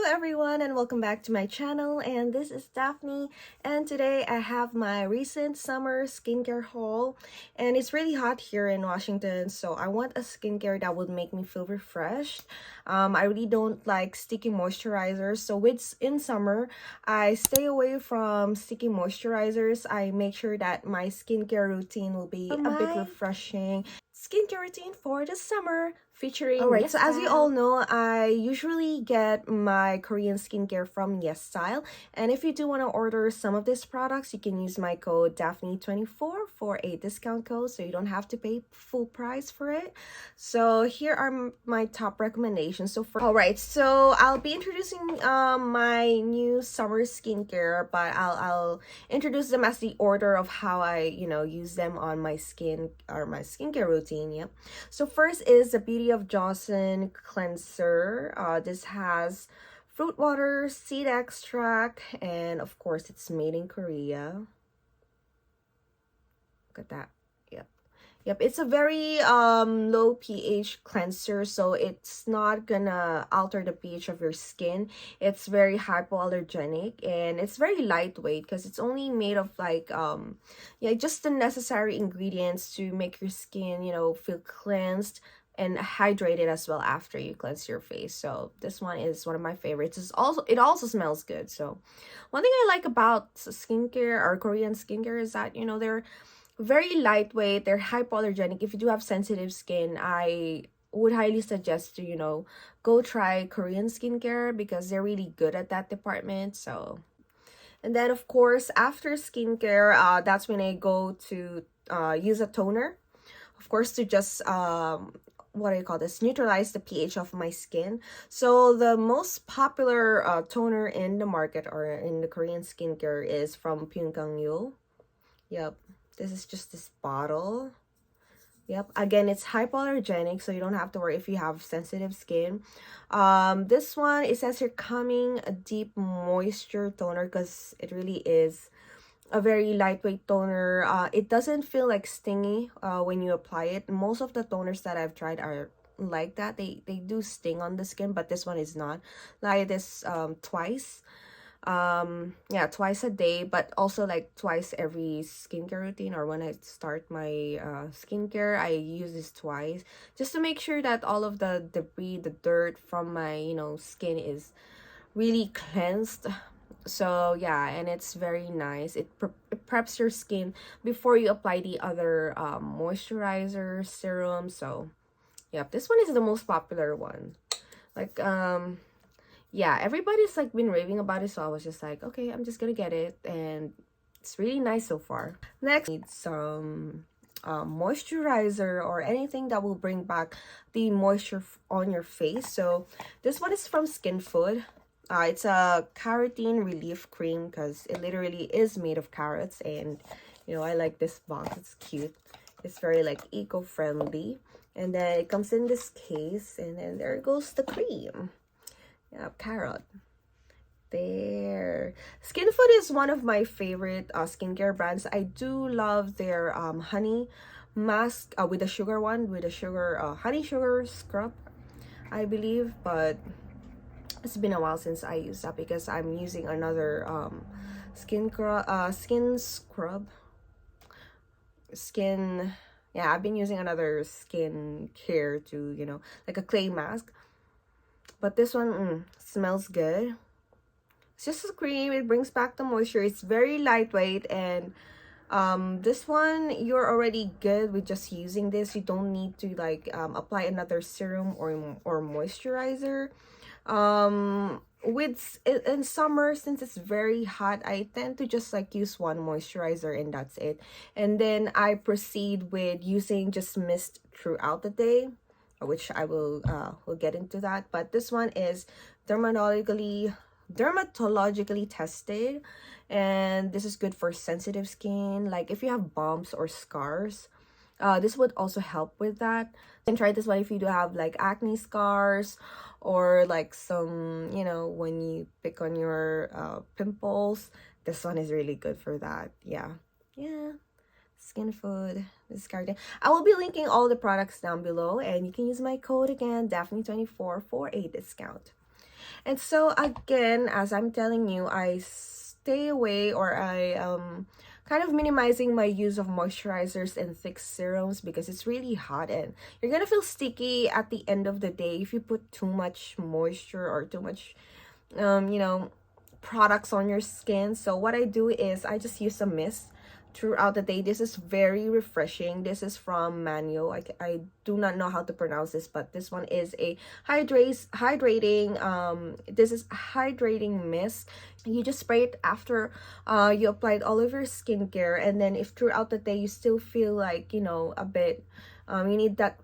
everyone, and welcome back to my channel, and this is Daphne, and today I have my recent summer skincare haul. And it's really hot here in Washington, so I want a skincare that would make me feel refreshed. I really don't like sticky moisturizers, so in summer I stay away from sticky moisturizers. I make sure that my skincare routine will be a bit refreshing. Skincare routine for the summer featuring Alright, so as you all know, I usually get my Korean skincare from Yesstyle, and if you do want to order some of these products, you can use my code Daphne24 for a discount code, so you don't have to pay full price for it. So here are my top recommendations. Alright, so I'll be introducing my new summer skincare, but I'll introduce them as the order of how I use them on my skin or my skincare routine. Yep. So first is the Beauty of Johnson cleanser. This has fruit water, seed extract, and of course it's made in Korea. Look at that. Yep, it's a very low pH cleanser, so it's not gonna alter the pH of your skin. It's very hypoallergenic, and it's very lightweight because it's only made of like just the necessary ingredients to make your skin feel cleansed and hydrated as well after you cleanse your face. So this one is one of my favorites. It also smells good. So one thing I like about skincare or Korean skincare is that they're very lightweight, they're hypoallergenic. If you do have sensitive skin, I would highly suggest to go try Korean skincare because they're really good at that department. So, and then of course after skincare, that's when I go to use a toner, of course, to just neutralize the pH of my skin. So the most popular toner in the market or in the Korean skincare is from Pyongyang. Yep, this is just this bottle. Yep, again, it's hypoallergenic, so you don't have to worry if you have sensitive skin. This one, it says here Calming Deep Moisture Toner because it really is a very lightweight toner. It doesn't feel like stingy when you apply it. Most of the toners that I've tried are like that. They do sting on the skin, but this one is not. Like this twice a day, but also like twice every skincare routine, or when I start my skincare, I use this twice just to make sure that all of the debris, the dirt from my skin is really cleansed. So yeah, and it's very nice. It preps your skin before you apply the other moisturizer serum. So yep, this one is the most popular one. Like yeah, everybody's like been raving about it, so I was just like, okay, I'm just gonna get it, and it's really nice so far. Next, need some moisturizer or anything that will bring back the moisture on your face. So this one is from Skintone. It's a carotene relief cream because it literally is made of carrots, and I like this box. It's cute. It's very like eco-friendly, and then it comes in this case, and then there goes the cream. Yeah, carrot. There. Skintone is one of my favorite skincare brands. I do love their honey mask with the sugar one, with the sugar honey sugar scrub, I believe, but it's been a while since I used that because I'm using another I've been using another skin care to like a clay mask, but this one smells good. It's just a cream. It brings back the moisture. It's very lightweight, and this one you're already good with just using this. You don't need to like apply another serum or moisturizer. In summer, since it's very hot, I tend to just like use one moisturizer and that's it, and then I proceed with using just mist throughout the day, which I will get into that. But this one is dermatologically tested, and this is good for sensitive skin, like if you have bumps or scars. This would also help with that. You can try this one if you do have like acne scars, or like some when you pick on your pimples. This one is really good for that. Yeah, Skintone, this cardigan. I will be linking all the products down below, and you can use my code again, Daphne24, for a discount. And so again, as I'm telling you, I stay away, or I kind of minimizing my use of moisturizers and thick serums because it's really hot and you're gonna feel sticky at the end of the day if you put too much moisture or too much you know, products on your skin. So what I do is I just use a mist throughout the day. This is very refreshing. This is from Manio. I do not know how to pronounce this, but this one is a hydrating this is hydrating mist. You just spray it after you applied all of your skincare, and then if throughout the day you still feel like, you know, a bit you need that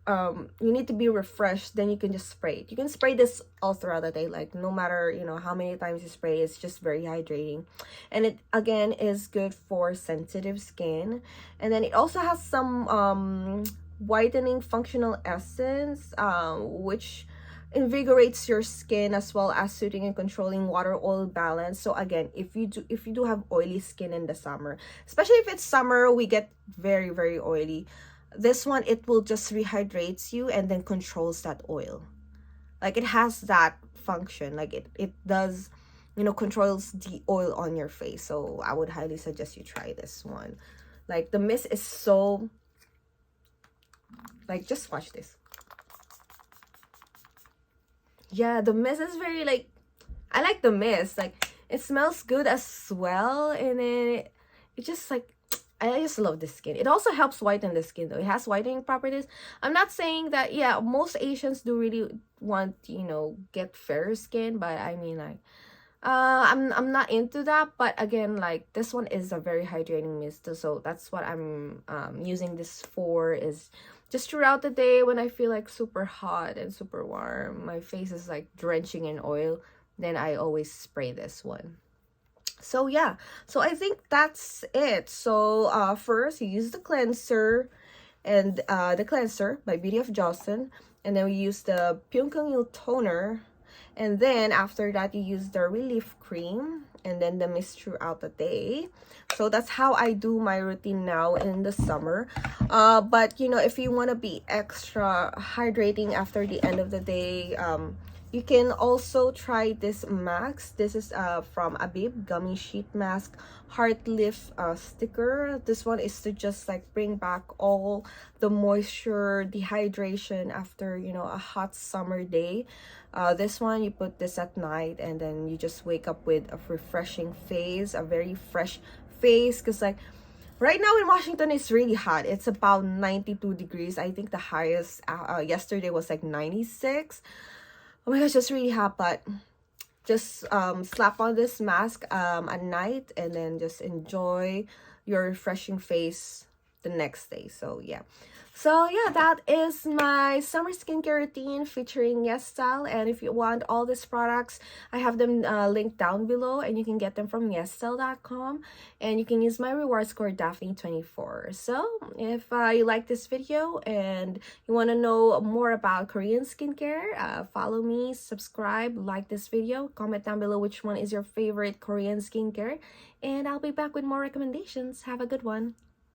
you need to be refreshed, then you can just spray it. You can spray this all throughout the day, like no matter, you know, how many times you spray. It's just very hydrating, and it again is good for sensitive skin. And then it also has some whitening functional essence, which invigorates your skin as well as soothing and controlling water oil balance. So again, if you do have oily skin in the summer, especially if it's summer, we get very oily. This one, it will just rehydrates you and then controls that oil. Like, it has that function. Like, it does, you know, controls the oil on your face. So I would highly suggest you try this one. Like, the mist is so, like, just watch this. Yeah, the mist is very, like, I like the mist. Like, it smells good as well, and then it just, like, I just love the skin. It also helps whiten the skin though. It has whitening properties. I'm not saying that, yeah, most Asians do really want, you know, get fair skin, but I mean, like, I'm not into that. But again, like, this one is a very hydrating mist, so that's what I'm using this for, is just throughout the day when I feel like super hot and super warm, my face is like drenching in oil, then I always spray this one. So yeah, so I think that's it. So first you use the cleanser, and the cleanser by Beauty of Johnson, and then we use the Pyongkyung toner, and then after that you use the relief cream, and then the mist throughout the day. So that's how I do my routine now in the summer. But you know, if you want to be extra hydrating after the end of the day, you can also try this mask. This is from Abib Gummy Sheet Mask Heart Lift sticker. This one is to just like bring back all the moisture, dehydration after, you know, a hot summer day. This one, you put this at night, and then you just wake up with a refreshing face, a very fresh face, because like right now in Washington, it's really hot. It's about 92 degrees. I think the highest yesterday was like 96. Oh my gosh, it's really hot. But just slap on this mask at night, and then just enjoy your refreshing face the next day. So yeah, that is my summer skincare routine featuring Yesstyle. And if you want all these products, I have them linked down below, and you can get them from Yesstyle.com, and you can use my reward score Daphne24. So if you like this video and you want to know more about Korean skincare, follow me, subscribe, like this video, comment down below which one is your favorite Korean skincare, and I'll be back with more recommendations. Have a good one.